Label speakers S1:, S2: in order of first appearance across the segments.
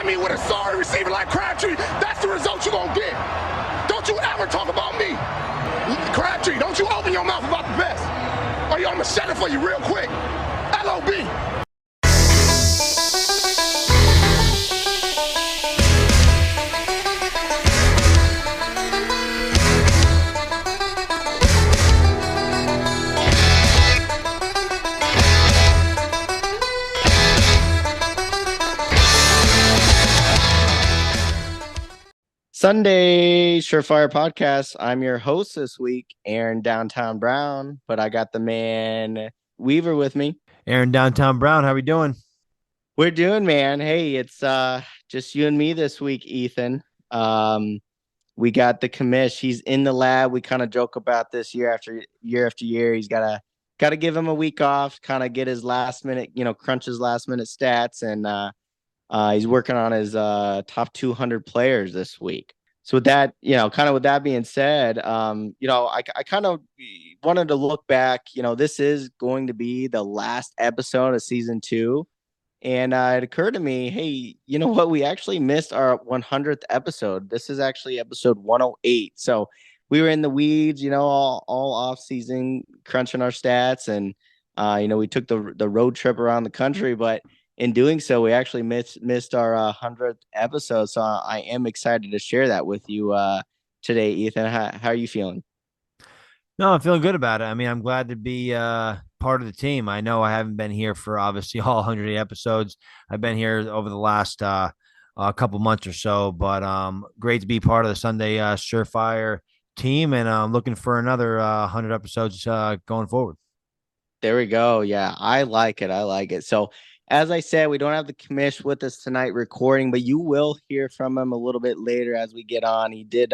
S1: me with a sorry receiver like Crabtree, that's the result you're going to get. Don't you ever talk about me. Crabtree, don't you open your mouth about the best. Or I'm going to shut it for you real quick. LOB.
S2: Sunday Surefire Podcast. I'm your host this week, Aaron Downtown Brown, but I got the man Weaver with me.
S3: Aaron Downtown Brown, how we doing?
S2: We're doing, man. Hey, it's just you and me this week, Ethan. We got the commish. He's in the lab. We kind of joke about this year after year. He's gotta give him a week off, kind of get his last minute, crunch his last minute stats, and he's working on his top 200 players this week. So with that, kind of with that being said, I kind of wanted to look back. This is going to be the last episode of season 2. And it occurred to me, hey, you know what? We actually missed our 100th episode. This is actually episode 108. So we were in the weeds, all off season crunching our stats. And, we took the road trip around the country, but in doing so, we actually missed our 100th episode. So I am excited to share that with you today, Ethan. How are you feeling?
S3: No, I'm feeling good about it. I mean, I'm glad to be part of the team. I know I haven't been here for obviously all 100 episodes. I've been here over the last couple months or so, but great to be part of the Sunday Surefire team, and I'm looking for another 100 episodes going forward.
S2: There we go. Yeah, I like it. So as I said, we don't have the commish with us tonight recording, but you will hear from him a little bit later as we get on. He did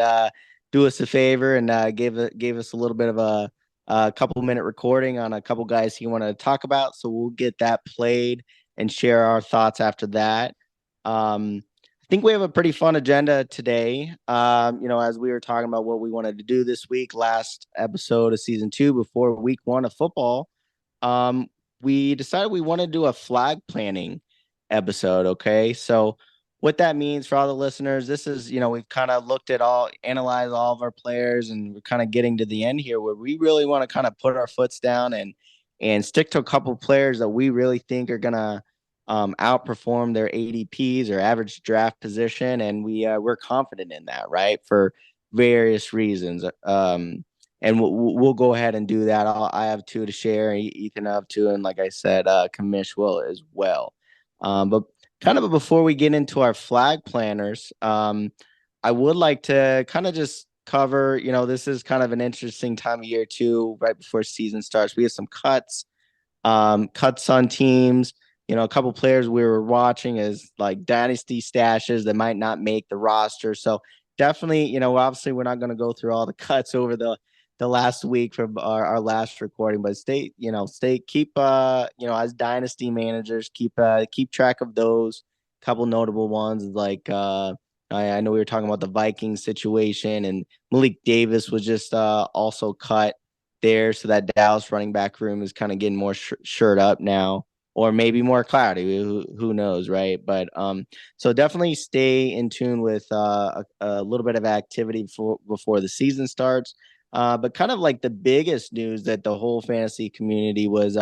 S2: do us a favor and gave us a little bit of a couple-minute recording on a couple guys he wanted to talk about. So we'll get that played and share our thoughts after that. I think we have a pretty fun agenda today. As we were talking about what we wanted to do this week, last episode of season 2 before week 1 of football. We decided we want to do a flag planning episode. Okay. So what that means for all the listeners, this is, we've kind of analyzed all of our players, and we're kind of getting to the end here where we really want to kind of put our foots down and stick to a couple of players that we really think are going to outperform their ADPs or average draft position. And we're confident in that, right? For various reasons. And we'll go ahead and do that. I have 2 to share. Ethan have 2, and like I said, Commish will as well. But kind of before we get into our flag planners, I would like to kind of just cover. This is kind of an interesting time of year too, right before season starts. We have some cuts on teams. A couple players we were watching as like dynasty stashes that might not make the roster. So definitely, obviously we're not going to go through all the cuts over the last week from our last recording, but keep as dynasty managers, keep track of those couple notable ones. Like I know we were talking about the Vikings situation, and Malik Davis was just also cut there, so that Dallas running back room is kind of getting more shirt up now, or maybe more cloudy. Who knows, right? But so definitely stay in tune with a little bit of activity before the season starts. But kind of like the biggest news that the whole fantasy community was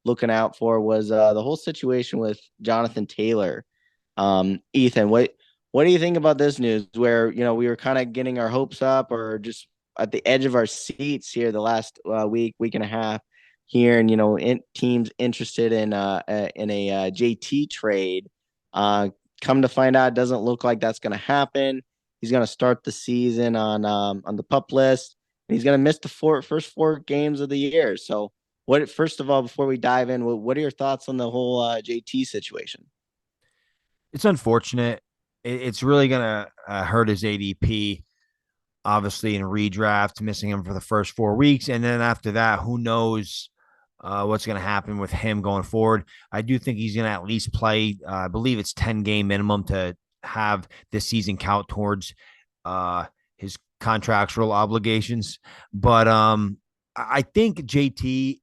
S2: looking out for was the whole situation with Jonathan Taylor. Ethan, what do you think about this news where, we were kind of getting our hopes up or just at the edge of our seats here the last week and a half here, and, teams interested in a JT trade. Come to find out, it doesn't look like that's going to happen. He's going to start the season on the PUP list. He's going to miss the first 4 games of the year. So first of all, before we dive in, what are your thoughts on the whole JT situation?
S3: It's unfortunate. It's really going to hurt his ADP, obviously, in redraft, missing him for the first 4 weeks. And then after that, who knows what's going to happen with him going forward. I do think he's going to at least play, I believe it's 10-game minimum to have this season count towards his contractual obligations. But I think JT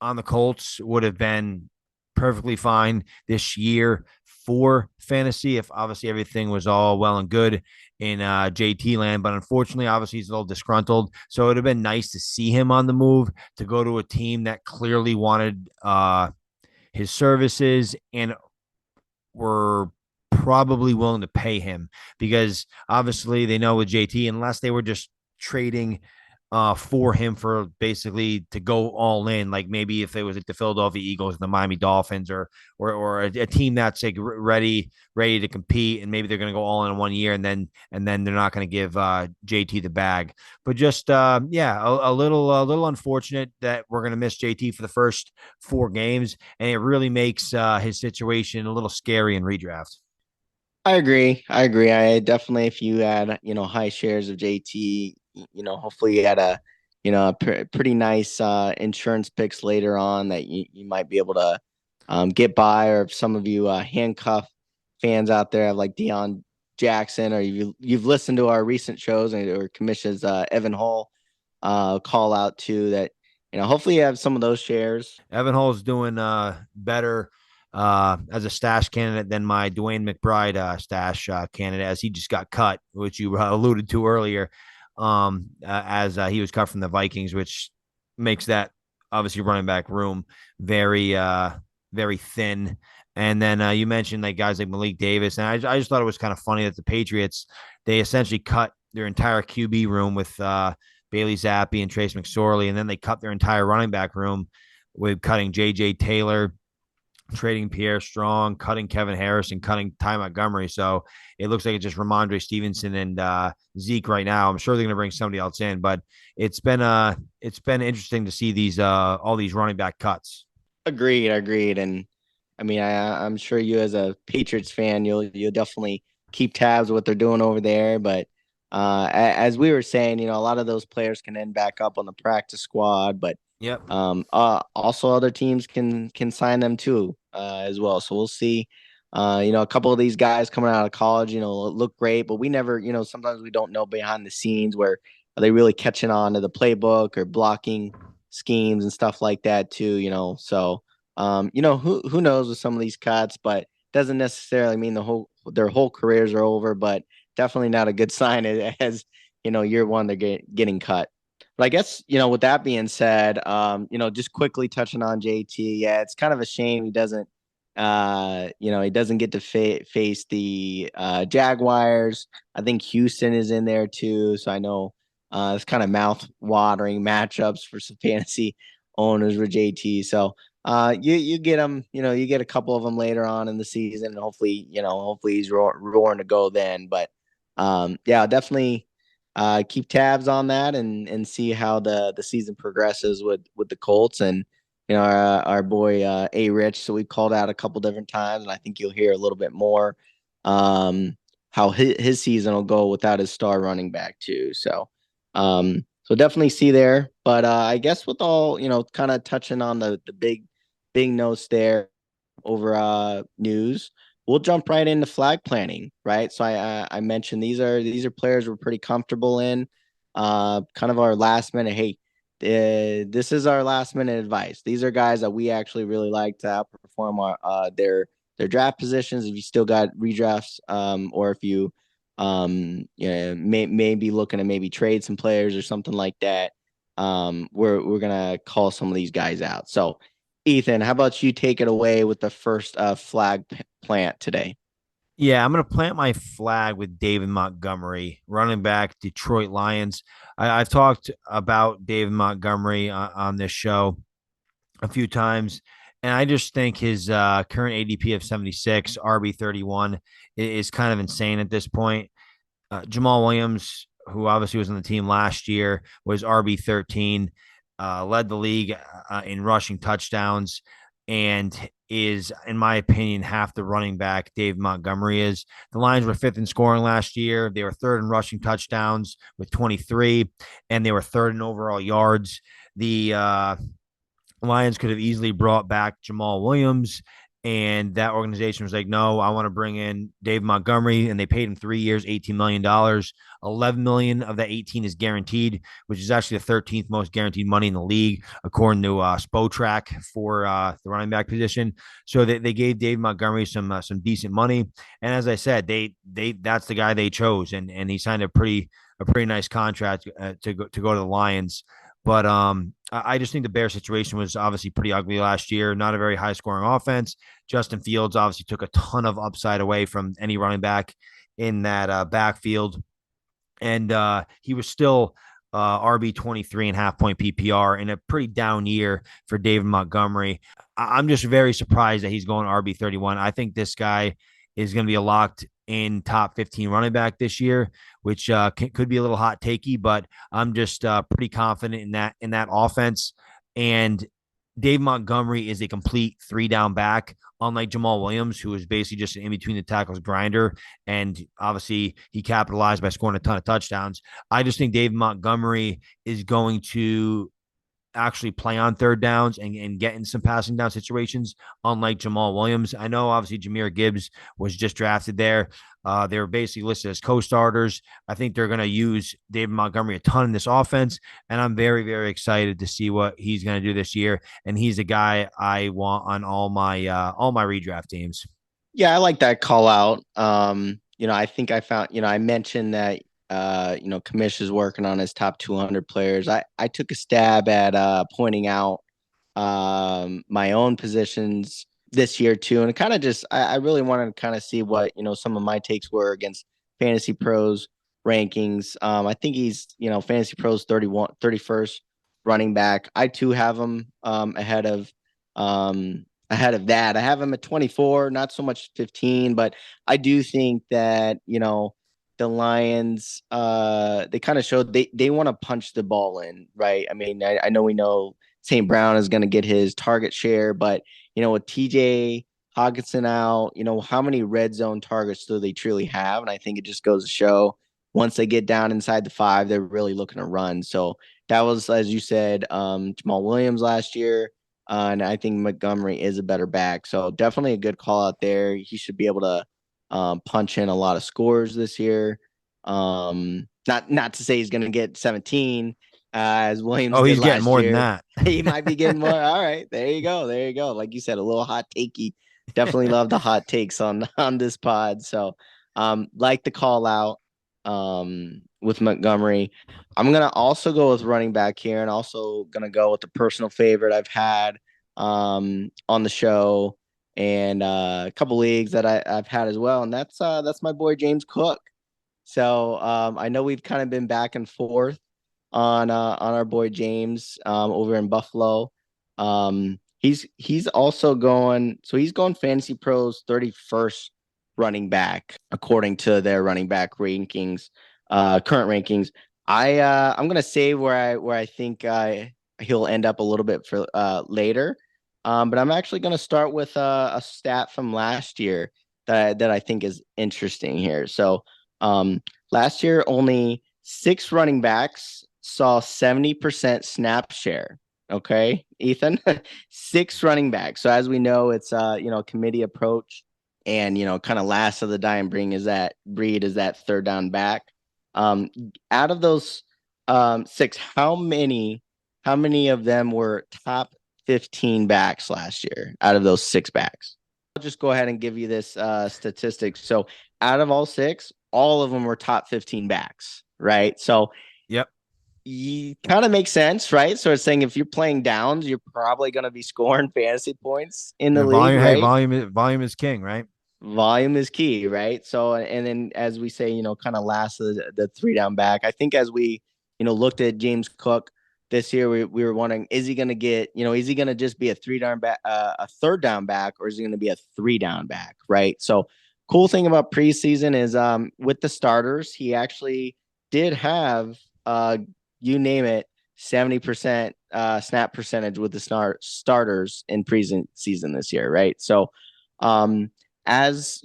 S3: on the Colts would have been perfectly fine this year for fantasy if obviously everything was all well and good in JT land. But unfortunately, obviously, he's a little disgruntled. So it would have been nice to see him on the move to go to a team that clearly wanted his services and were probably willing to pay him, because obviously they know with JT, unless they were just trading for him for basically to go all in, like maybe if it was like the Philadelphia Eagles and the Miami Dolphins, or a team that's like ready to compete, and maybe they're going to go all in 1 year, and then they're not going to give JT the bag. But just yeah, a little unfortunate that we're going to miss JT for the first 4 games, and it really makes his situation a little scary in redraft.
S2: I agree. I agree. I definitely, if you had, high shares of JT, hopefully you had a pretty nice insurance picks later on that you might be able to get by, or if some of you handcuff fans out there have like Deion Jackson, or you've listened to our recent shows, or Commission's Evan Hall call out too, that hopefully you have some of those shares.
S3: Evan Hull's doing better as a stash candidate than my Dwayne McBride stash candidate, as he just got cut, which you alluded to earlier, as he was cut from the Vikings, which makes that obviously running back room very, very thin. And then you mentioned like guys like Malik Davis, and I just thought it was kind of funny that the Patriots, they essentially cut their entire QB room with Bailey Zappi and Trace McSorley, and then they cut their entire running back room with cutting J.J. Taylor, trading Pierre Strong, cutting Kevin Harris, and cutting Ty Montgomery. So it looks like it's just Ramondre Stevenson and Zeke right now. I'm sure they're going to bring somebody else in, but it's been interesting to see these all these running back cuts.
S2: Agreed. And I mean, I'm sure you as a Patriots fan, you'll definitely keep tabs of what they're doing over there. But as we were saying, a lot of those players can end back up on the practice squad, but
S3: Yep.
S2: also other teams can sign them too, as well. So we'll see. A couple of these guys coming out of college, look great, but we never, sometimes we don't know behind the scenes where are they really catching on to the playbook or blocking schemes and stuff like that too. So who knows with some of these cuts, but doesn't necessarily mean their whole careers are over, but definitely not a good sign as year one they're getting cut. But I guess, with that being said, just quickly touching on JT, yeah, it's kind of a shame he doesn't, he doesn't get to face the Jaguars. I think Houston is in there too. So I know it's kind of mouth-watering matchups for some fantasy owners with JT. So you get them, you get a couple of them later on in the season, and hopefully he's roaring to go then. But yeah, definitely keep tabs on that and see how the season progresses with the Colts and our boy A Rich. So we called out a couple different times, and I think you'll hear a little bit more how his season will go without his star running back too. So definitely see there. But I guess with all kind of touching on the big notes there over news, we'll jump right into flag planning, right? So I mentioned these are players we're pretty comfortable in. Kind of our last minute. Hey, this is our last minute advice. These are guys that we actually really like to outperform their draft positions. If you still got redrafts, or if you may be looking to maybe trade some players or something like that, we're gonna call some of these guys out. So, Ethan, how about you take it away with the first flag plant today?
S3: Yeah, I'm going to plant my flag with David Montgomery, running back, Detroit Lions. I've talked about David Montgomery on this show a few times, and I just think his current ADP of 76, RB 31, is kind of insane at this point. Jamal Williams, who obviously was on the team last year, was RB 13, led the league in rushing touchdowns, and is, in my opinion, half the running back Dave Montgomery is. The Lions were fifth in scoring last year. They were third in rushing touchdowns with 23, and they were third in overall yards. The Lions could have easily brought back Jamal Williams And that organization was like, no, I want to bring in Dave Montgomery. And they paid him 3 years, $18 million. 11 million of that 18 is guaranteed, which is actually the 13th most guaranteed money in the league, according to Spotrac for the running back position. So they gave Dave Montgomery some decent money. And as I said, they that's the guy they chose, and he signed a pretty nice contract to go to the Lions. But I just think the Bear situation was obviously pretty ugly last year. Not a very high scoring offense. Justin Fields obviously took a ton of upside away from any running back in that backfield. And he was still RB 23 and half point PPR in a pretty down year for David Montgomery. I'm just very surprised that he's going RB 31. I think this guy is going to be a locked in top 15 running back this year, which could be a little hot takey, but I'm just pretty confident in that offense. And Dave Montgomery is a complete 3-down back, unlike Jamal Williams, who is basically just an in between the tackles grinder. And obviously, he capitalized by scoring a ton of touchdowns. I just think Dave Montgomery is going to actually play on third downs and get in some passing down situations, unlike Jamal Williams. I know obviously Jahmyr Gibbs was just drafted there. They were basically listed as co-starters. I think they're going to use David Montgomery a ton in this offense, and I'm very, very excited to see what he's going to do this year. And he's a guy I want on all my redraft teams.
S2: Yeah, I like that call out. I think I found, I mentioned that Kamish is working on his top 200 players. I took a stab at pointing out my own positions this year too, and kind of just I really wanted to kind of see what some of my takes were against Fantasy Pros rankings. I think he's Fantasy Pros 31st running back. I too have him ahead of that. I have him at 24, not so much 15, but I do think that the Lions, they kind of showed they want to punch the ball in, right? I mean, I know we know St. Brown is going to get his target share, but with TJ Hockenson out, how many red zone targets do they truly have? And I think it just goes to show once they get down inside the 5, they're really looking to run. So that was, as you said, Jamal Williams last year. And I think Montgomery is a better back. So definitely a good call out there. He should be able to punch in a lot of scores this year. Not to say he's going to get 17 as Williams.
S3: Oh, he's getting more
S2: year.
S3: than that.
S2: He might be getting more. All right, there you go. Like you said, a little hot takey. Definitely love the hot takes on this pod. So, like the call out with Montgomery. I'm gonna also go with running back here, and also gonna go with the personal favorite I've had on the show, and a couple leagues that I've had as well, and that's my boy James Cook. So I know we've kind of been back and forth on our boy James over in Buffalo. He's also going, so he's going Fantasy Pros 31st running back according to their running back rankings, current rankings. I'm gonna say where I think he'll end up a little bit for later. But I'm actually gonna start with a stat from last year that I think is interesting here. So last year only 6 running backs saw 70% snap share. Okay, Ethan, 6 running backs. So as we know, it's committee approach, and kind of last of the dying breed is that third down back. Out of those 6, how many of them were top 15 backs last year? Out of those 6 backs, I'll just go ahead and give you this statistics. So out of all 6, all of them were top 15 backs, right? So
S3: yep.
S2: Kind of makes sense, right? So it's saying if you're playing downs, you're probably going to be scoring fantasy points in the league, right?
S3: Hey, volume is king, right?
S2: Volume is key, right? So, and then as we say, kind of last of the 3 down back. I think as we, looked at James Cook this year, we were wondering, is he going to get, is he going to just be a 3 down back, a third down back, or is he going to be a 3 down back, right? So, cool thing about preseason is with the starters, he actually did have you name it, 70% snap percentage with the starters in preseason this year, right? So, as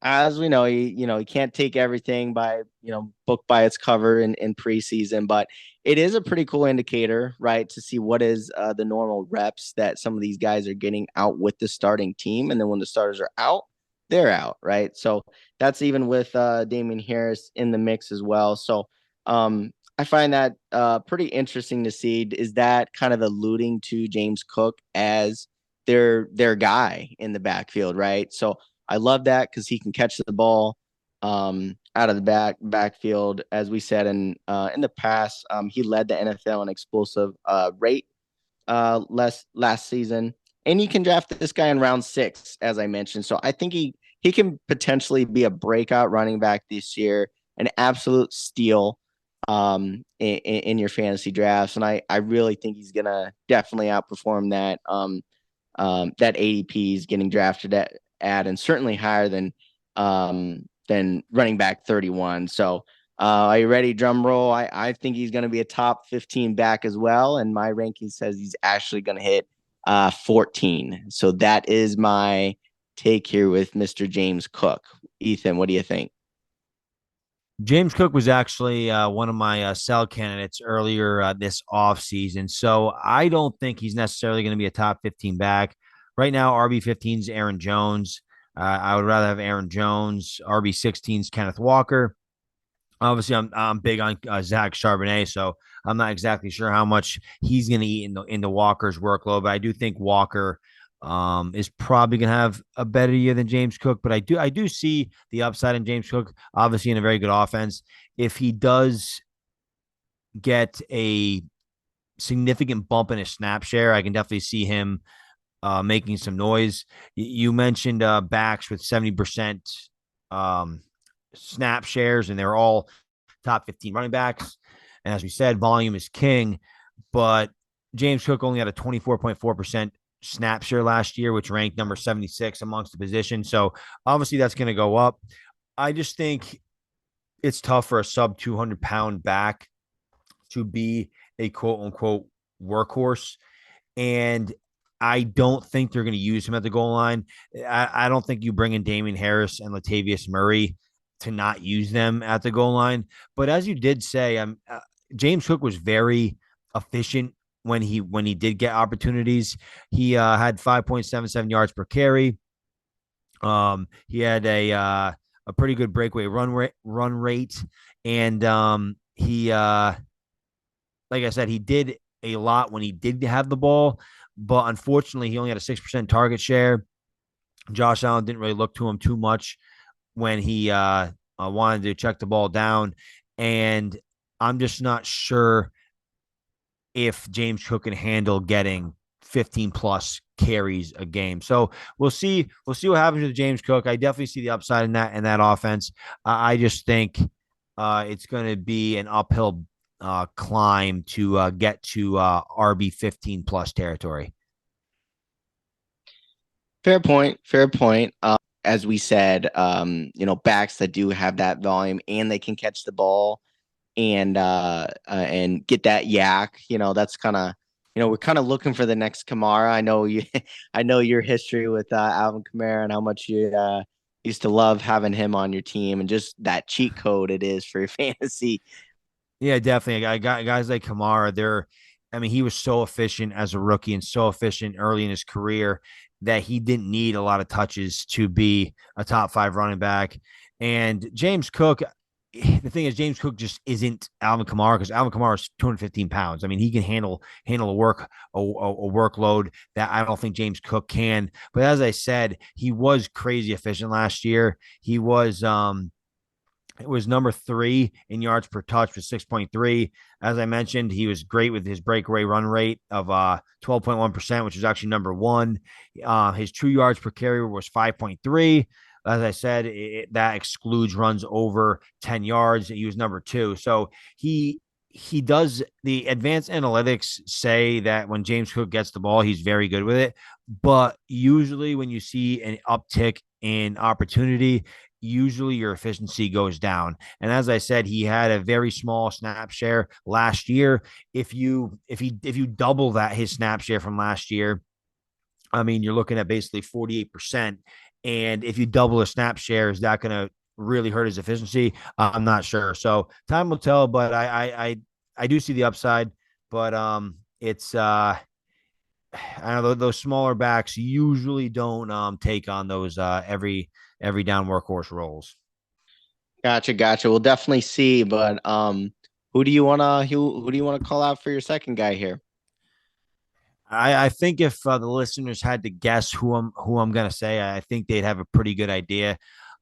S2: as we know, he can't take everything by, book by its cover in preseason, but it is a pretty cool indicator, right, to see what is the normal reps that some of these guys are getting out with the starting team. And then when the starters are out, they're out, right? So that's even with Damien Harris in the mix as well. So I find that pretty interesting to see. Is that kind of alluding to James Cook as their guy in the backfield, right? So I love that because he can catch the ball out of the backfield. As we said in the past, he led the NFL in explosive rate last season, and you can draft this guy in round 6, as I mentioned. So I think he can potentially be a breakout running back this year, an absolute steal in your fantasy drafts, and I really think he's gonna definitely outperform that ADP is getting drafted at, and certainly higher than running back 31. So are you ready? Drum roll. I think he's going to be a top 15 back as well. And my ranking says he's actually going to hit 14. So that is my take here with Mr. James Cook. Ethan, what do you think?
S3: James Cook was actually one of my sell candidates earlier this offseason. So I don't think he's necessarily going to be a top 15 back. Right now, RB 15 is Aaron Jones. I would rather have Aaron Jones. RB 16 is Kenneth Walker. Obviously, I'm big on Zach Charbonnet, so I'm not exactly sure how much he's going to eat into Walker's workload. But I do think Walker is probably going to have a better year than James Cook. But I do see the upside in James Cook, obviously in a very good offense. If he does get a significant bump in his snap share, I can definitely see him making some noise. You mentioned backs with 70% snap shares, and they're all top 15 running backs. And as we said, volume is king. But James Cook only had a 24.4% snap share last year, which ranked number 76 amongst the position. So obviously that's going to go up. I just think it's tough for a sub 200-pound back to be a quote unquote workhorse. And I don't think they're going to use him at the goal line. I don't think you bring in Damien Harris and Latavius Murray to not use them at the goal line. But as you did say, James Cook was very efficient when he did get opportunities. He had 5.77 yards per carry. He had a pretty good breakaway run rate, and he like I said, he did a lot when he did have the ball, but unfortunately, he only had a 6% target share. Josh Allen didn't really look to him too much when he wanted to check the ball down, and I'm just not sure if James Cook can handle getting 15 plus carries a game. So we'll see. We'll see what happens with James Cook. I definitely see the upside in that offense. I just think it's going to be an uphill climb to get to RB 15 plus territory.
S2: Fair point. Fair point. As we said, backs that do have that volume and they can catch the ball and get that yak. That's kind of, we're kind of looking for the next Kamara. I know you, I know your history with Alvin Kamara and how much you used to love having him on your team and just that cheat code it is for your fantasy.
S3: Yeah, definitely. I got guys like Kamara. He was so efficient as a rookie and so efficient early in his career that he didn't need a lot of touches to be a top 5 running back. And James Cook, the thing is, James Cook just isn't Alvin Kamara because Alvin Kamara is 215 pounds. He can handle a workload that I don't think James Cook can. But as I said, he was crazy efficient last year. He was it was number 3 in yards per touch with 6.3. As I mentioned, he was great with his breakaway run rate of 12.1%, which is actually number 1. His true yards per carry was 5.3. As I said, that excludes runs over 10 yards. He was number 2. So he does, the advanced analytics say that when James Cook gets the ball, he's very good with it. But usually when you see an uptick in opportunity, usually your efficiency goes down. And as I said, he had a very small snap share last year. If you double that, his snap share from last year, you're looking at basically 48%. And if you double a snap share, is that going to really hurt his efficiency? I'm not sure. So time will tell, but I do see the upside, but it's I know those smaller backs usually don't take on those every down workhorse roles.
S2: Gotcha. We'll definitely see, but who do you wanna call out for your second guy here?
S3: I think if the listeners had to guess who I'm gonna say, I think they'd have a pretty good idea.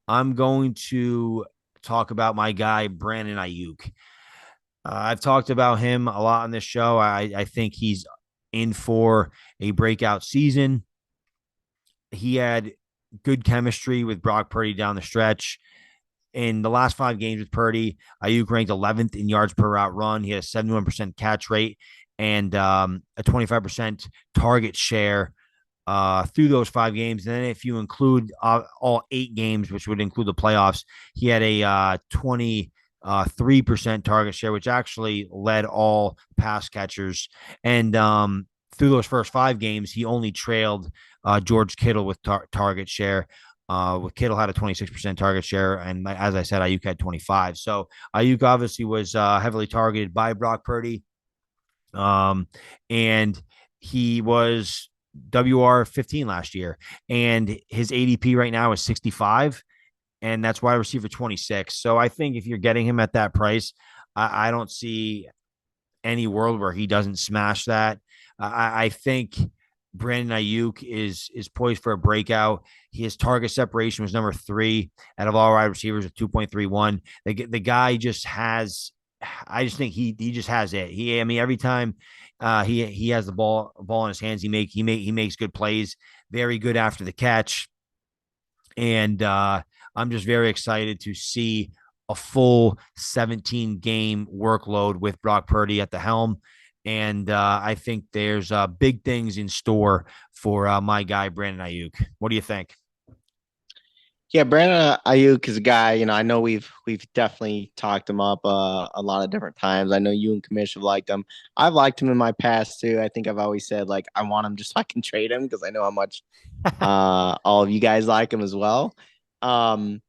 S3: I'm going to talk about my guy Brandon Ayuk. I've talked about him a lot on this show. I think he's in for a breakout season. He had good chemistry with Brock Purdy down the stretch. In the last 5 games with Purdy, Ayuk ranked 11th in yards per route run. He had a 71% catch rate and a 25% target share through those 5 games. And then if you include all 8 games, which would include the playoffs, he had a 23% target share, which actually led all pass catchers. And through those first 5 games, he only trailed George Kittle with target share. With Kittle had a 26% target share, and as I said, Ayuk had 25. So Ayuk obviously was heavily targeted by Brock Purdy, and he was WR 15 last year, and his ADP right now is 65, and that's wide receiver 26. So I think if you're getting him at that price, I don't see any world where he doesn't smash that. I think Brandon Ayuk is poised for a breakout. His target separation was number 3 out of all wide receivers at 2.31. The guy just has. I just think he just has it. I mean, every time he has the ball in his hands, he makes good plays. Very good after the catch, and I'm just very excited to see a full 17 game workload with Brock Purdy at the helm. And I think there's big things in store for my guy, Brandon Ayuk. What do you think?
S2: Yeah, Brandon Ayuk is a guy, I know we've definitely talked him up a lot of different times. I know you and Kamish have liked him. I've liked him in my past too. I think I've always said like I want him just so I can trade him because I know how much all of you guys like him as well. Um,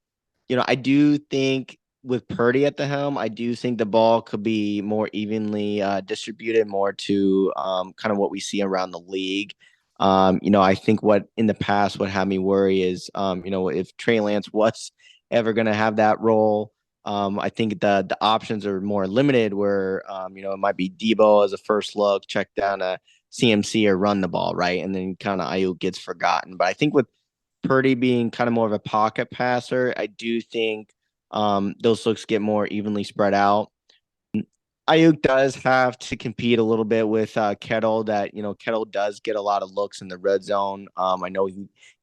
S2: I do think with Purdy at the helm, I do think the ball could be more evenly distributed, more to kind of what we see around the league. I think what in the past what had me worry is, if Trey Lance was ever going to have that role, I think the options are more limited. Where it might be Debo as a first look, check down a CMC or run the ball, right, and then kind of Ayuk gets forgotten. But I think with Purdy being kind of more of a pocket passer, I do think those looks get more evenly spread out. Ayuk does have to compete a little bit with Kettle. That Kettle does get a lot of looks in the red zone. I know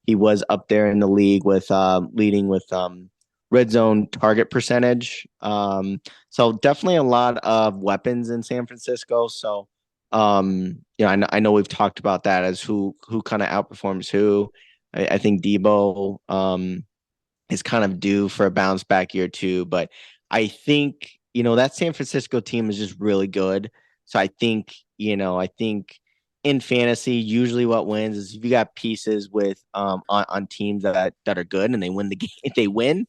S2: he was up there in the league with leading with red zone target percentage. So definitely a lot of weapons in San Francisco. So I know we've talked about that as who kind of outperforms who. I think Debo is kind of due for a bounce back year too, but I think that San Francisco team is just really good. So I think in fantasy, usually what wins is if you got pieces with on teams that are good and they win the game. If they win,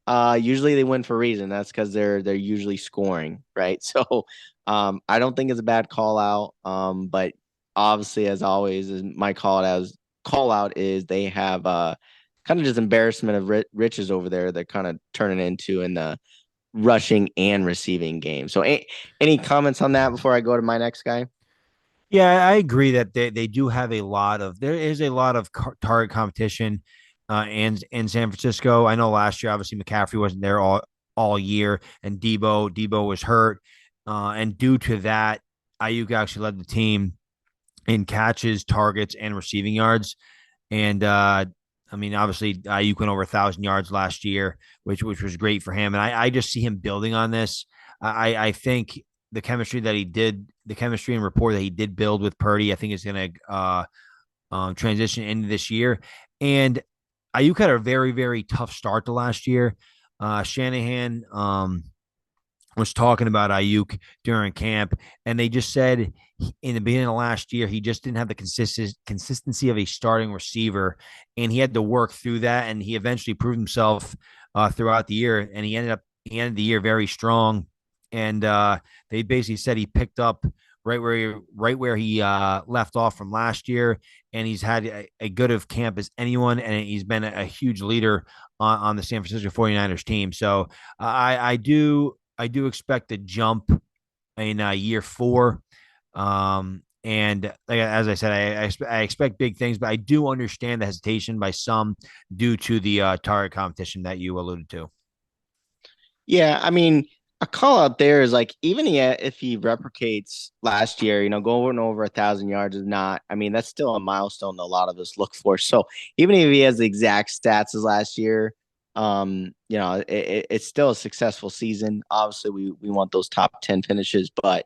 S2: usually they win for a reason. That's because they're usually scoring, right? So I don't think it's a bad call out. But obviously, as always, is my call out is they have kind of just embarrassment of riches over there. They're kind of turning into in the rushing and receiving game. So any comments on that before I go to my next guy?
S3: Yeah, I agree that they do have there is a lot of target competition and in San Francisco. I know last year obviously McCaffrey wasn't there all year, and Debo was hurt, and due to that, Ayuk actually led the team in catches, targets, and receiving yards. And I mean, obviously, Ayuk went over 1,000 yards last year, which was great for him. And I just see him building on this. I think the chemistry and rapport that he did build with Purdy, I think is going to transition into this year. And Ayuk had a very, very tough start to last year. Shanahan was talking about Ayuk during camp, and they just said in the beginning of last year, he just didn't have the consistency of a starting receiver, and he had to work through that. And he eventually proved himself throughout the year, and he ended the year very strong. And they basically said he picked up right where he left off from last year, and he's had a good of camp as anyone, and he's been a huge leader on the San Francisco 49ers team. So I do expect a jump in year 4. And like, as I said, I expect big things, but I do understand the hesitation by some due to the target competition that you alluded to.
S2: Yeah, I mean, a call out there is like even if he replicates last year, going over 1,000 yards is not. I mean, that's still a milestone that a lot of us look for. So even if he has the exact stats as last year, it's still a successful season. Obviously, we want those top 10 finishes, but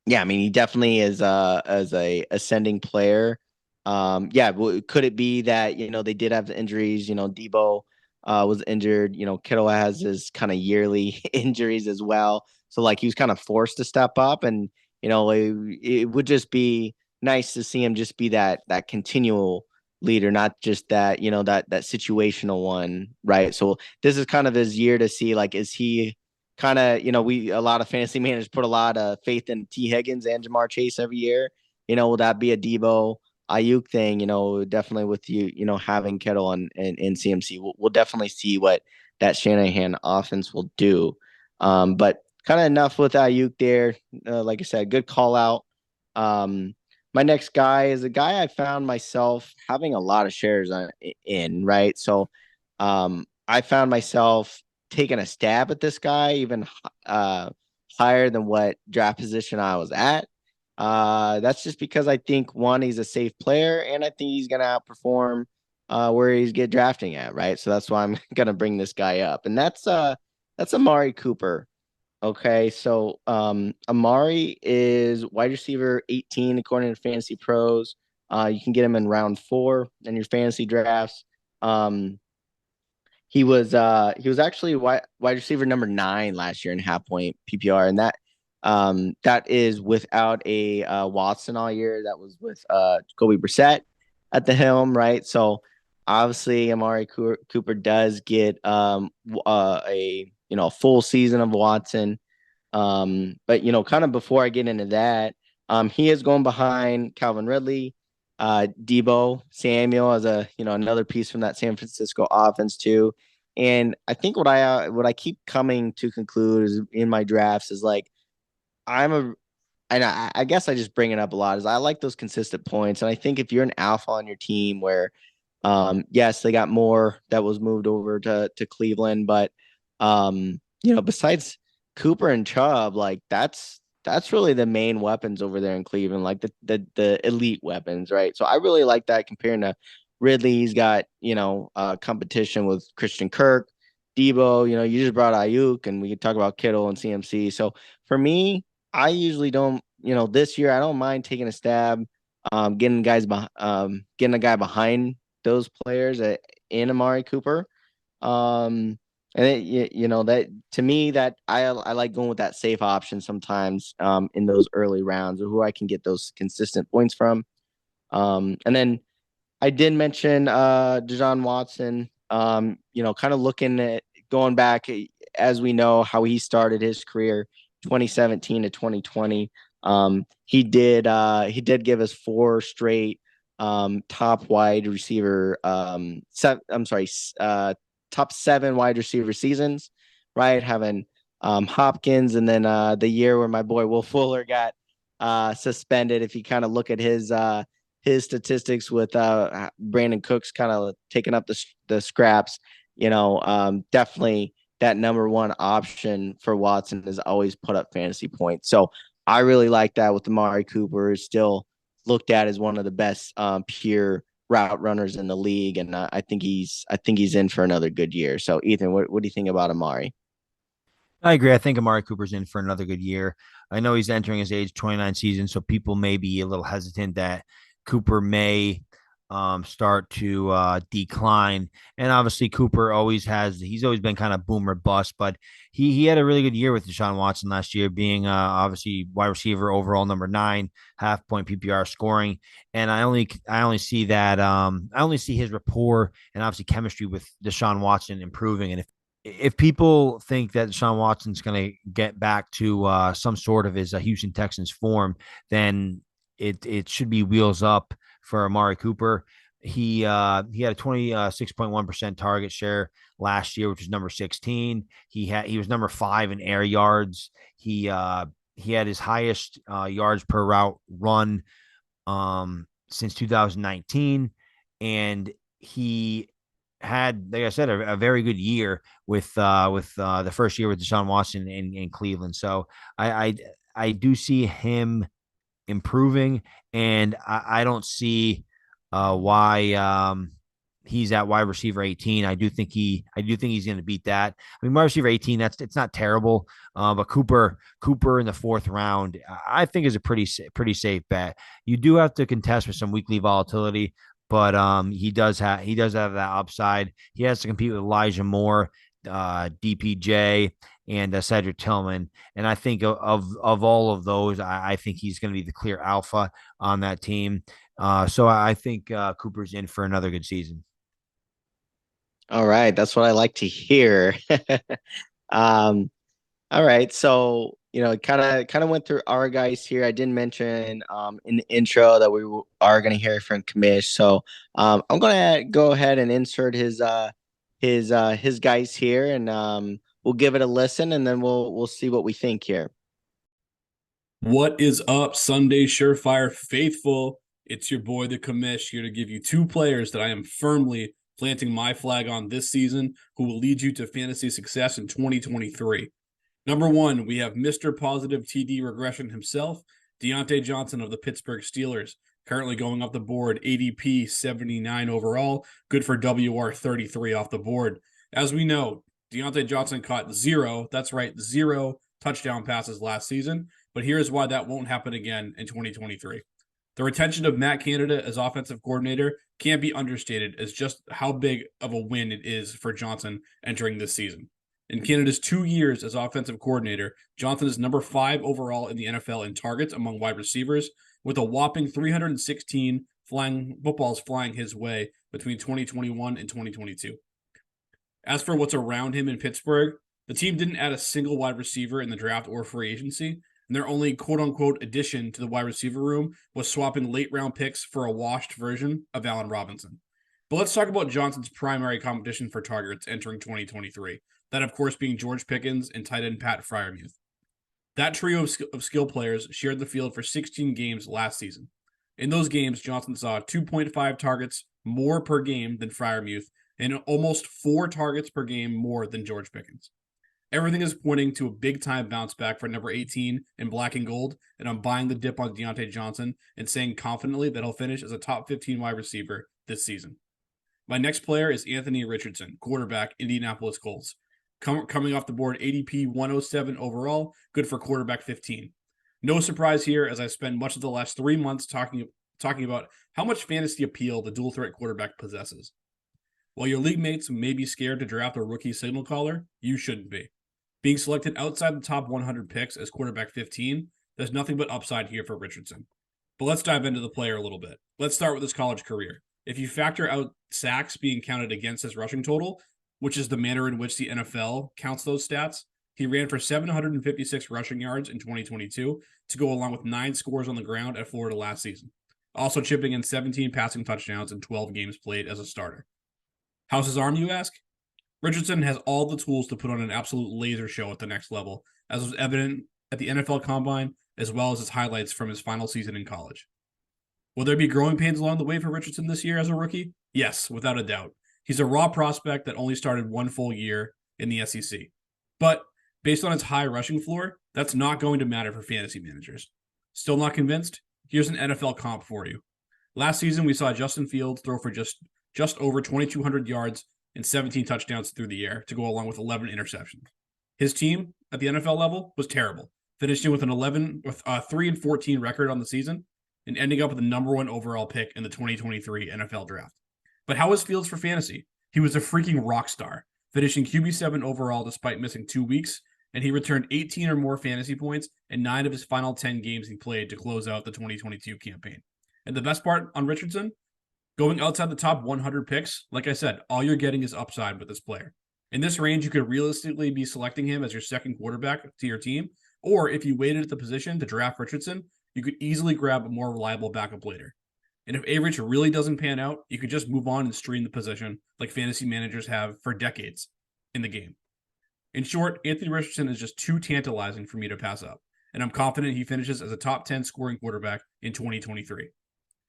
S2: yeah, I mean, he definitely is as a ascending player. Yeah, could it be that they did have the injuries? Debo was injured. Kittle has his kind of yearly injuries as well, so like he was kind of forced to step up, and it would just be nice to see him just be that continual leader, not just that situational one, right? So this is kind of his year to see like is he kind of, we a lot of fantasy managers put a lot of faith in T. Higgins and Jamar Chase every year. Will that be a Debo Ayuk thing? Definitely with having Kittle and CMC, we'll definitely see what that Shanahan offense will do. But kind of enough with Ayuk there. Like I said, good call out. My next guy is a guy I found myself having a lot of shares in, right? So I found myself taking a stab at this guy, even higher than what draft position I was at. That's just because I think one, he's a safe player, and I think he's gonna outperform where he's get drafting at, right? So that's why I'm gonna bring this guy up, and that's Amari Cooper. Okay, so Amari is wide receiver 18 according to Fantasy Pros. You can get him in round 4 in your fantasy drafts. He was actually wide receiver number 9 last year in half point PPR, and that is without a Watson all year. That was with Jacoby Brissett at the helm, right? So obviously Amari Cooper does get a full season of Watson. But kind of before I get into that, he is going behind Calvin Ridley, Debo Samuel as another piece from that San Francisco offense too. And I think what I keep coming to conclude is in my drafts is like I guess I just bring it up a lot is I like those consistent points. And I think if you're an alpha on your team where yes, they got more that was moved over to Cleveland, but besides Cooper and Chubb, like that's really the main weapons over there in Cleveland, like the elite weapons, right? So I really like that comparing to Ridley. He's got competition with Christian Kirk, Debo. You just brought Ayuk, and we could talk about Kittle and CMC. So for me, I usually don't. This year I don't mind taking a stab, getting getting a guy behind those players in Amari Cooper. And that to me that I like going with that safe option sometimes in those early rounds or who I can get those consistent points from. And then I did mention Deshaun Watson. Kind of looking at going back as we know how he started his career 2017 to 2020. He did give us 4 straight top wide receiver top 7 wide receiver seasons, right? Having Hopkins, and then the year where my boy Will Fuller got suspended. If you kind of look at his statistics with Brandon Cooks kind of taking up the scraps, definitely that number 1 option for Watson is always put up fantasy points. So I really like that with Amari Cooper. Is still looked at as one of the best pure route runners in the league, and I think he's in for another good year. So, Ethan, what do you think about Amari?
S3: I agree. I think Amari Cooper's in for another good year. I know he's entering his age 29 season, so people may be a little hesitant that Cooper may start to decline. And obviously Cooper he's always been kind of boomer bust, but he had a really good year with Deshaun Watson last year, being obviously wide receiver overall number 9, half point PPR scoring. And I only see that I only see his rapport and obviously chemistry with Deshaun Watson improving. And if people think that Deshaun Watson's going to get back to some sort of his Houston Texans form, then it should be wheels up for Amari Cooper. He had a 26.1% target share last year, which was number 16. He was number 5 in air yards. He had his highest yards per route run since 2019, and he had, like I said, a very good year with the first year with Deshaun Watson in Cleveland. So I do see him improving, and I don't see why he's at wide receiver 18. I do think he's going to beat that. I mean, wide receiver 18, it's not terrible, but Cooper in the 4th round, I think is a pretty safe bet. You do have to contest with some weekly volatility, but he does have that upside. He has to compete with Elijah Moore, DPJ, and Cedric Tillman. And I think of all of those, I think he's going to be the clear alpha on that team. So I think Cooper's in for another good season.
S2: All right, that's what I like to hear. All right, so kind of went through our guys here. I didn't mention in the intro that we are going to hear from Kamish. So I'm going to go ahead and insert his guys here, and we'll give it a listen, and then we'll see what we think here.
S4: What is up, Sunday Surefire faithful? It's your boy, the Kamish, here to give you 2 players that I am firmly planting my flag on this season who will lead you to fantasy success in 2023. Number 1, we have Mr. Positive TD regression himself, Diontae Johnson of the Pittsburgh Steelers, currently going off the board, ADP 79 overall, good for WR 33 off the board. As we know, Diontae Johnson caught 0 touchdown passes last season, but here's why that won't happen again in 2023. The retention of Matt Canada as offensive coordinator can't be understated as just how big of a win it is for Johnson entering this season. In Canada's 2 years as offensive coordinator, Johnson is number 5 overall in the NFL in targets among wide receivers, with a whopping 316 footballs flying his way between 2021 and 2022. As for what's around him in Pittsburgh, the team didn't add a single wide receiver in the draft or free agency, and their only quote-unquote addition to the wide receiver room was swapping late-round picks for a washed version of Allen Robinson. But let's talk about Johnson's primary competition for targets entering 2023, that of course being George Pickens and tight end Pat Freiermuth. That trio of skill players shared the field for 16 games last season. In those games, Johnson saw 2.5 targets more per game than Freiermuth and almost 4 targets per game more than George Pickens. Everything is pointing to a big-time bounce back for number 18 in black and gold, and I'm buying the dip on Diontae Johnson and saying confidently that he'll finish as a top 15 wide receiver this season. My next player is Anthony Richardson, quarterback, Indianapolis Colts. Coming off the board, ADP 107 overall, good for quarterback 15. No surprise here, as I spent much of the last 3 months talking about how much fantasy appeal the dual-threat quarterback possesses. While your league mates may be scared to draft a rookie signal caller, you shouldn't be. Being selected outside the top 100 picks as quarterback 15, there's nothing but upside here for Richardson. But let's dive into the player a little bit. Let's start with his college career. If you factor out sacks being counted against his rushing total, which is the manner in which the NFL counts those stats, he ran for 756 rushing yards in 2022 to go along with 9 scores on the ground at Florida last season, also chipping in 17 passing touchdowns in 12 games played as a starter. How's his arm, you ask? Richardson has all the tools to put on an absolute laser show at the next level, as was evident at the NFL Combine, as well as his highlights from his final season in college. Will there be growing pains along the way for Richardson this year as a rookie? Yes, without a doubt. He's a raw prospect that only started 1 full year in the SEC. But based on his high rushing floor, that's not going to matter for fantasy managers. Still not convinced? Here's an NFL comp for you. Last season, we saw Justin Fields throw for just over 2,200 yards and 17 touchdowns through the air to go along with 11 interceptions. His team at the NFL level was terrible, finishing with a 3-14 record on the season. and ending up with the number 1 overall pick in the 2023 NFL draft. But how was Fields for fantasy? He was a freaking rock star, finishing QB7 overall despite missing 2 weeks, and he returned 18 or more fantasy points in 9 of his final 10 games he played to close out the 2022 campaign. And the best part on Richardson, going outside the top 100 picks, like I said, all you're getting is upside with this player. In this range, you could realistically be selecting him as your second quarterback to your team, or if you waited at the position to draft Richardson, you could easily grab a more reliable backup later. And if A-Rich really doesn't pan out, you could just move on and stream the position like fantasy managers have for decades in the game. In short, Anthony Richardson is just too tantalizing for me to pass up, and I'm confident he finishes as a top 10 scoring quarterback in 2023.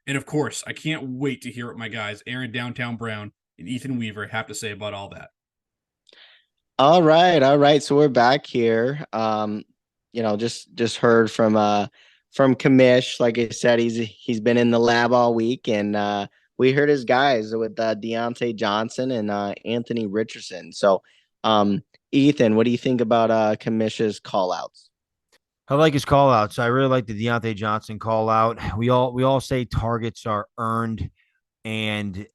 S4: And of course, I can't wait to hear what my guys Aaron Downtown Brown and Ethan Weaver have to say about all that.
S2: All right. So we're back here. Just heard from Kamish. Like I said, he's been in the lab all week, and we heard his guys with Deontay Johnson and Anthony Richardson. So, Ethan, what do you think about Kamish's call outs?
S3: I like his call outs. I really like the Deontay Johnson call out. We all say targets are earned, and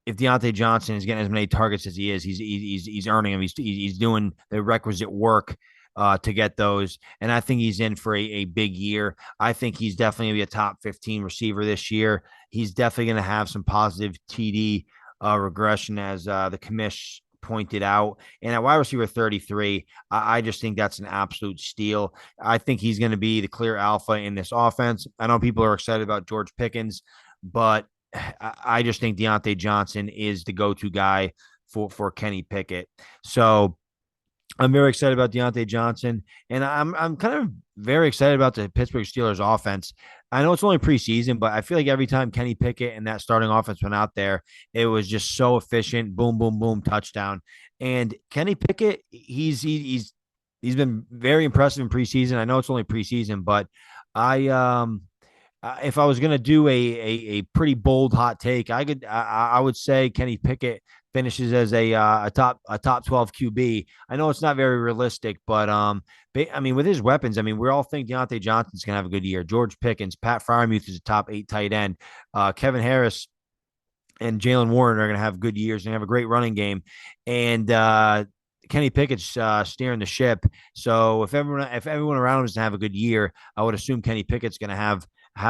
S3: if Deontay Johnson is getting as many targets as he is, he's earning them. He's doing the requisite work to get those, and I think he's in for a big year. I think he's definitely going to be a top 15 receiver this year. He's definitely going to have some positive TD regression, as the commish pointed out. And at wide receiver 33, I just think that's an absolute steal. I think he's going to be the clear alpha in this offense. I know people are excited about George Pickens, but I just think Deontay Johnson is the go-to guy for Kenny Pickett. So I'm very excited about Deontay Johnson, and I'm kind of very excited about the Pittsburgh Steelers offense. I know it's only preseason, but I feel like every time Kenny Pickett and that starting offense went out there, it was just so efficient. Boom, boom, boom, touchdown. And Kenny Pickett, he's been very impressive in preseason. I know it's only preseason, but if I was going to do a pretty bold hot take, I would say Kenny Pickett finishes as a top 12 QB. I know it's not very realistic, but I mean, with his weapons, I mean, we all think Deontay Johnson's gonna have a good year. George Pickens, Pat Freiermuth is a top 8 tight end. Kevin Harris and Jalen Warren are gonna have good years and have a great running game. And Kenny Pickett's steering the ship. So if everyone around him is gonna have a good year, I would assume Kenny Pickett's gonna have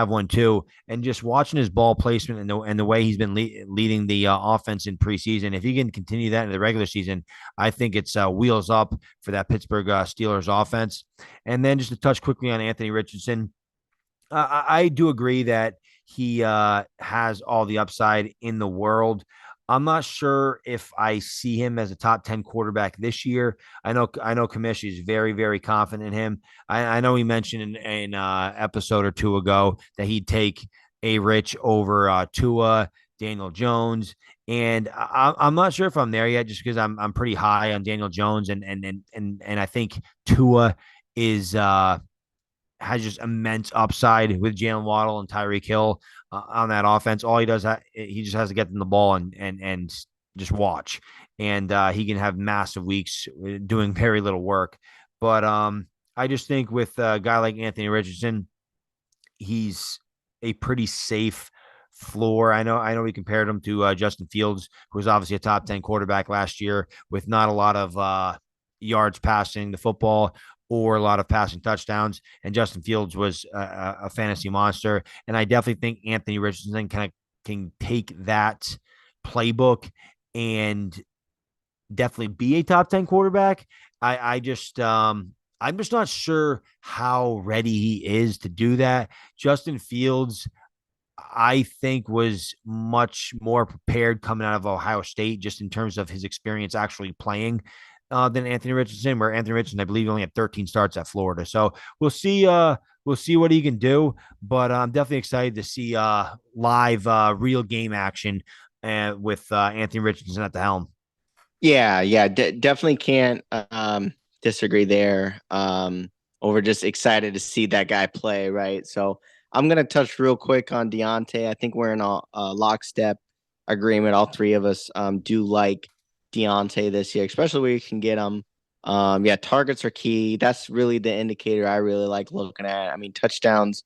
S3: one too. And just watching his ball placement and the way he's been leading the offense in preseason, if he can continue that in the regular season, I think it's wheels up for that Pittsburgh Steelers offense. And then just to touch quickly on Anthony Richardson, I do agree that he has all the upside in the world. I'm not sure if I see him as a top 10 quarterback this year. I know Kamish is very, very confident in him. I know he mentioned in episode or two ago that he'd take A-Rich over Tua, Daniel Jones. And I'm not sure if I'm there yet, just because I'm pretty high on Daniel Jones, and I think Tua has just immense upside with Jalen Waddle and Tyreek Hill on that offense. All he does, he just has to get them the ball and just watch. And he can have massive weeks doing very little work. But I just think with a guy like Anthony Richardson, he's a pretty safe floor. I know we compared him to Justin Fields, who was obviously a top 10 quarterback last year with not a lot of yards passing the football or a lot of passing touchdowns. And Justin Fields was a fantasy monster. And I definitely think Anthony Richardson can take that playbook and definitely be a top 10 quarterback. I'm just not sure how ready he is to do that. Justin Fields, I think, was much more prepared coming out of Ohio State, just in terms of his experience actually playing, than Anthony Richardson, where Anthony Richardson, I believe, only had 13 starts at Florida. So we'll see what he can do, but I'm definitely excited to see live real game action with Anthony Richardson at the helm.
S2: Yeah, definitely can't disagree there. Over just excited to see that guy play, right? So I'm going to touch real quick on Deontay. I think we're in a lockstep agreement. All three of us do like Deontay this year, especially where you can get him. Targets are key. That's really the indicator I really like looking at. I mean, touchdowns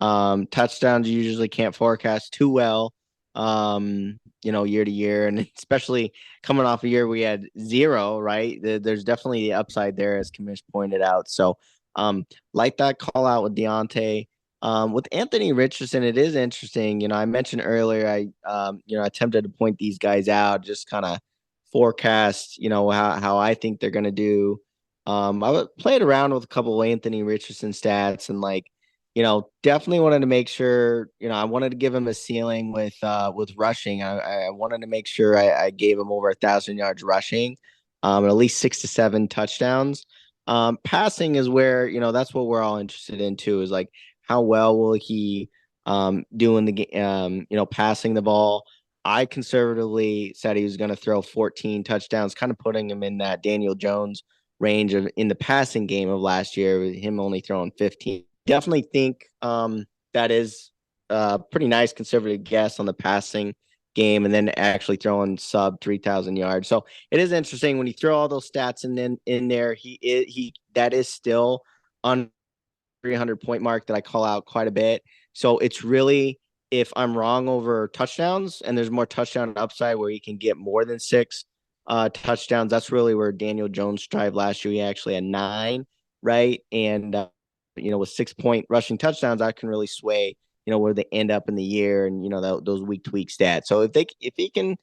S2: Touchdowns you usually can't forecast too well, year to year, and especially coming off a year we had zero, right? There's definitely the upside there, as Kamish pointed out. So, like that call out with Deontay. With Anthony Richardson, it is interesting. I mentioned earlier, I attempted to point these guys out, just kind of forecast, how I think they're going to do. I played around with a couple of Anthony Richardson stats and definitely wanted to make sure, I wanted to give him a ceiling with rushing. I wanted to make sure I gave him over 1,000 yards rushing, and at least 6 to 7 touchdowns. Passing is where, that's what we're all interested in too, is like how well will he do in the game, passing the ball. I conservatively said he was going to throw 14 touchdowns, kind of putting him in that Daniel Jones range of in the passing game of last year, with him only throwing 15. Definitely think that is a pretty nice conservative guess on the passing game, and then actually throwing sub 3,000 yards. So it is interesting when you throw all those stats in there. He that is still on 300-point mark that I call out quite a bit. So it's really, if I'm wrong over touchdowns and there's more touchdown upside where he can get more than 6 touchdowns, that's really where Daniel Jones strived last year. He actually had 9, right? And with 6-point rushing touchdowns, I can really sway, where they end up in the year, and those week to week stats. So if he can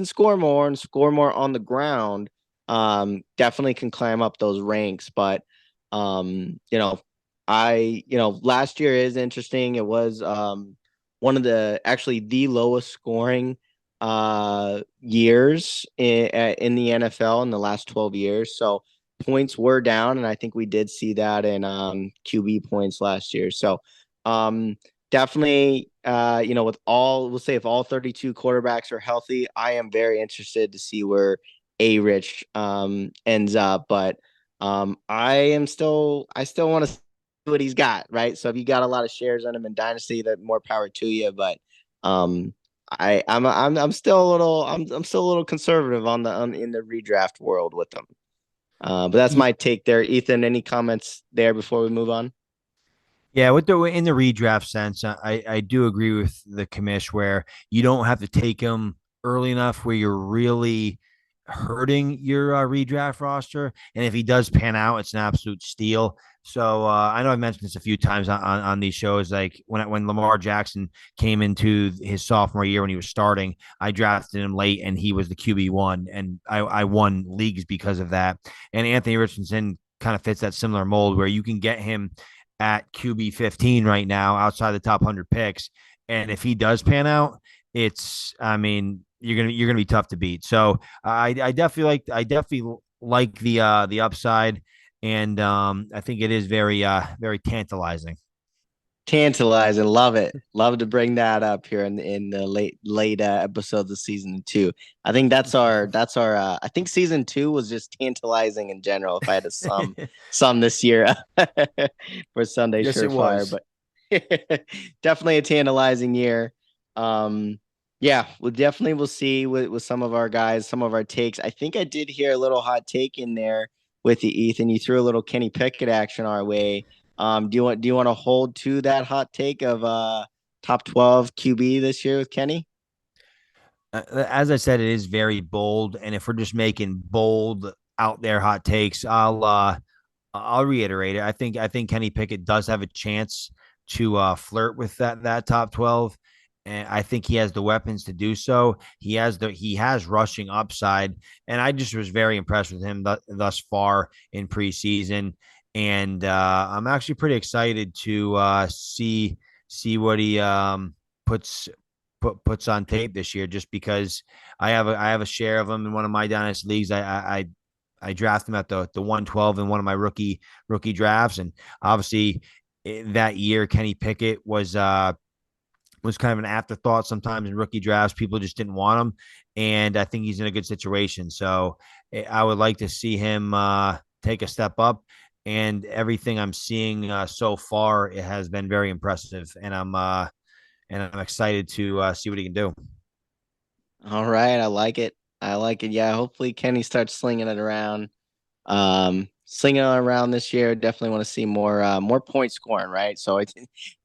S2: score more and score more on the ground, definitely can climb up those ranks. But last year is interesting. It was one of the lowest scoring years in the NFL in the last 12 years. So points were down, and I think we did see that in QB points last year. So definitely, we'll say if all 32 quarterbacks are healthy, I am very interested to see where Rich ends up. But I still want to see what he's got, right? So if you got a lot of shares on him in Dynasty, that more power to you. But I'm still a little conservative in the redraft world with them. But that's my take there. Ethan, any comments there before we move on?
S3: Yeah, in the redraft sense, I do agree with the commish where you don't have to take him early enough where you're really hurting your redraft roster. And if he does pan out, it's an absolute steal. So I know I've mentioned this a few times on these shows. Like when Lamar Jackson came into his sophomore year when he was starting, I drafted him late and he was the QB1, and I won leagues because of that. And Anthony Richardson kind of fits that similar mold where you can get him at QB 15 right now outside the top 100 picks. And if he does pan out, you're gonna be tough to beat. So I definitely like the upside, and I think it is very very tantalizing.
S2: Tantalizing, love it. Love to bring that up here in the late episodes of season 2. I think that's our I think season 2 was just tantalizing in general. If I had to sum this year for Sunday
S3: Yes,
S2: Surefire, but definitely a tantalizing year. Yeah, we'll see with some of our guys, some of our takes. I think I did hear a little hot take in there with you, Ethan. You threw a little Kenny Pickett action our way. Do you want to hold to that hot take of top 12 QB this year with Kenny?
S3: As I said, it is very bold, and if we're just making bold out there hot takes, I'll reiterate it. I think Kenny Pickett does have a chance to flirt with that top 12. And I think he has the weapons to do so. He has rushing upside, and I just was very impressed with him thus far in preseason. And I'm actually pretty excited to see what he puts on tape this year, just because I have a share of him in one of my dynasty leagues. I draft him at the 112 in one of my rookie drafts, and obviously that year Kenny Pickett was kind of an afterthought sometimes in rookie drafts. People just didn't want him, and I think he's in a good situation. So I would like to see him take a step up. And everything I'm seeing so far, it has been very impressive, and I'm excited to see what he can do.
S2: All right, I like it. Yeah, hopefully Kenny starts slinging it around. slinging it around this year. Definitely want to see more point scoring, right? So I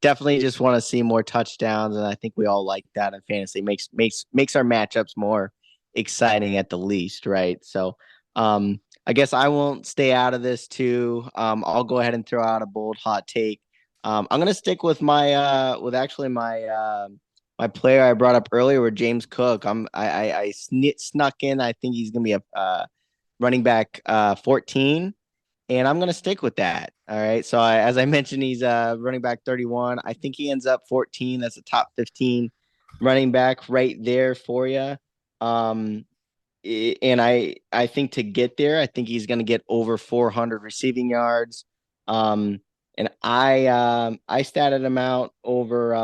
S2: definitely just want to see more touchdowns, and I think we all like that in fantasy. Makes our matchups more exciting at the least, right? So I guess I won't stay out of this too. I'll go ahead and throw out a bold hot take. I'm gonna stick with my player I brought up earlier with James Cook. I snuck in. I think he's gonna be a running back 14, and I'm gonna stick with that. All right. So as I mentioned, he's running back 31. I think he ends up 14. That's a top 15 running back right there for you. And I think to get there, I think he's going to get over 400 receiving yards. And I statted him out over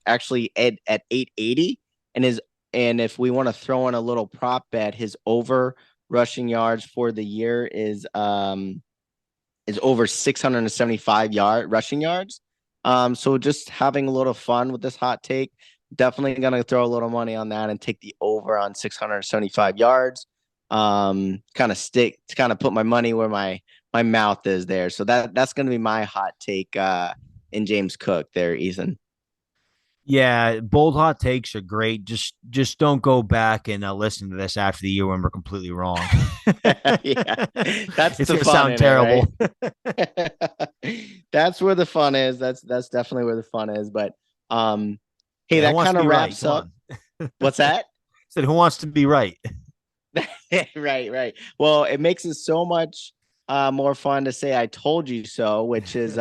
S2: actually at 880, and if we want to throw in a little prop bet, his over rushing yards for the year is over 675 rushing yards. So just having a little fun with this hot take. Definitely going to throw a little money on that and take the over on 675 yards. Kind of put my money where my mouth is there. So that's going to be my hot take in James Cook there, Ethan.
S3: Yeah, bold hot takes are great. Just don't go back and listen to this after the year when we're completely wrong.
S2: Yeah, that's
S3: it's
S2: the
S3: gonna
S2: fun
S3: sound terrible.
S2: Right? That's where the fun is. That's definitely where the fun is. But hey,
S3: Yeah,
S2: that kind of wraps
S3: right?
S2: up. What's that?
S3: Said who wants to be right?
S2: Right. Well, it makes it so much more fun to say "I told you so," which is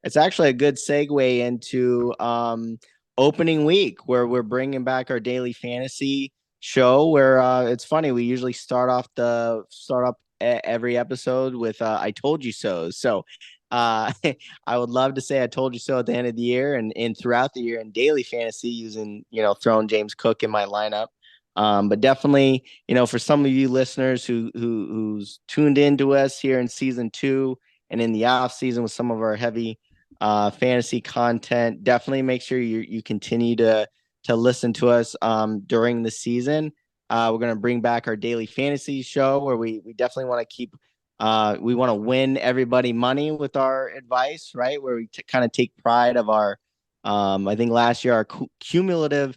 S2: it's actually a good segue into opening week where we're bringing back our daily fantasy show. Where it's funny, we usually start up every episode with "I told you so." So I would love to say "I told you so" at the end of the year and throughout the year in daily fantasy using throwing James Cook in my lineup. But definitely, for some of you listeners who's tuned into us here in season 2 and in the off season with some of our heavy fantasy content, definitely make sure you continue to listen to us during the season. We're going to bring back our daily fantasy show where we definitely want to keep we want to win everybody money with our advice, right? Where we kind of take pride of our I think last year our cumulative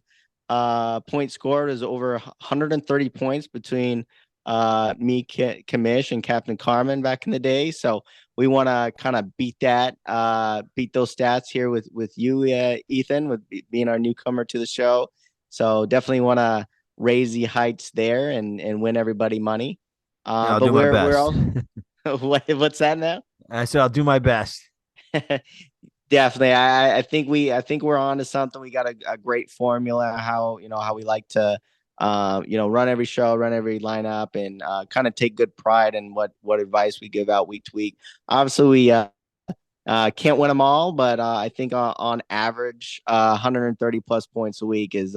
S2: point scored is over 130 points between me, Kamish, and Captain Carmen back in the day. So we want to kind of beat those stats here with you, Ethan, with being our newcomer to the show. So definitely want to raise the heights there and win everybody money.
S3: I'll
S2: But
S3: do my best.
S2: we're all what's that now?
S3: I said I'll do my best.
S2: Definitely. I think we're on to something. We got a great formula, how we like to run every show, run every lineup, and kind of take good pride in what advice we give out week to week. Obviously, we can't win them all, but I think on average, 130 plus points a week is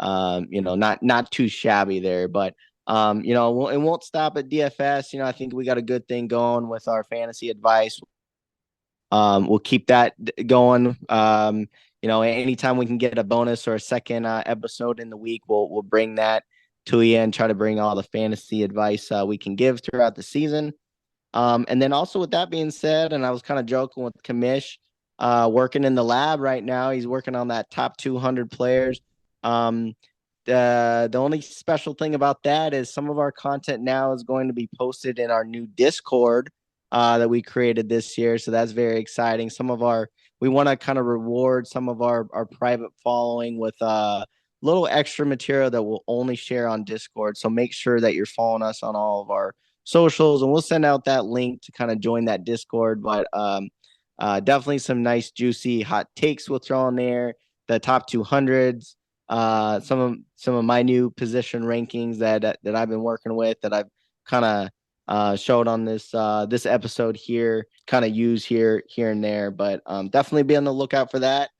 S2: not too shabby there. But it won't stop at DFS. I think we got a good thing going with our fantasy advice. We'll keep that going. Anytime we can get a bonus or a second episode in the week, we'll bring that to you and try to bring all the fantasy advice we can give throughout the season. And then also with that being said, and I was kind of joking with Kamish, working in the lab right now. He's working on that top 200 players. The only special thing about that is some of our content now is going to be posted in our new Discord that we created this year. So that's very exciting. We want to kind of reward some of our private following with little extra material that we'll only share on Discord. So make sure that you're following us on all of our socials, and we'll send out that link to kind of join that Discord. But definitely some nice juicy hot takes we'll throw in there, the top 200s, some of my new position rankings that I've been working with that I've kind of showed on this episode here, kind of use here and there. But definitely be on the lookout for that.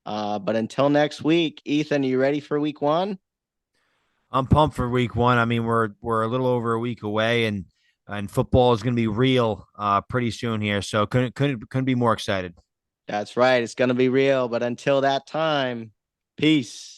S2: But until next week, Ethan, are you ready for week 1?
S3: I'm pumped for week 1. I mean, we're a little over a week away, and football is going to be real pretty soon here. So couldn't be more excited.
S2: That's right. It's going to be real. But until that time, peace.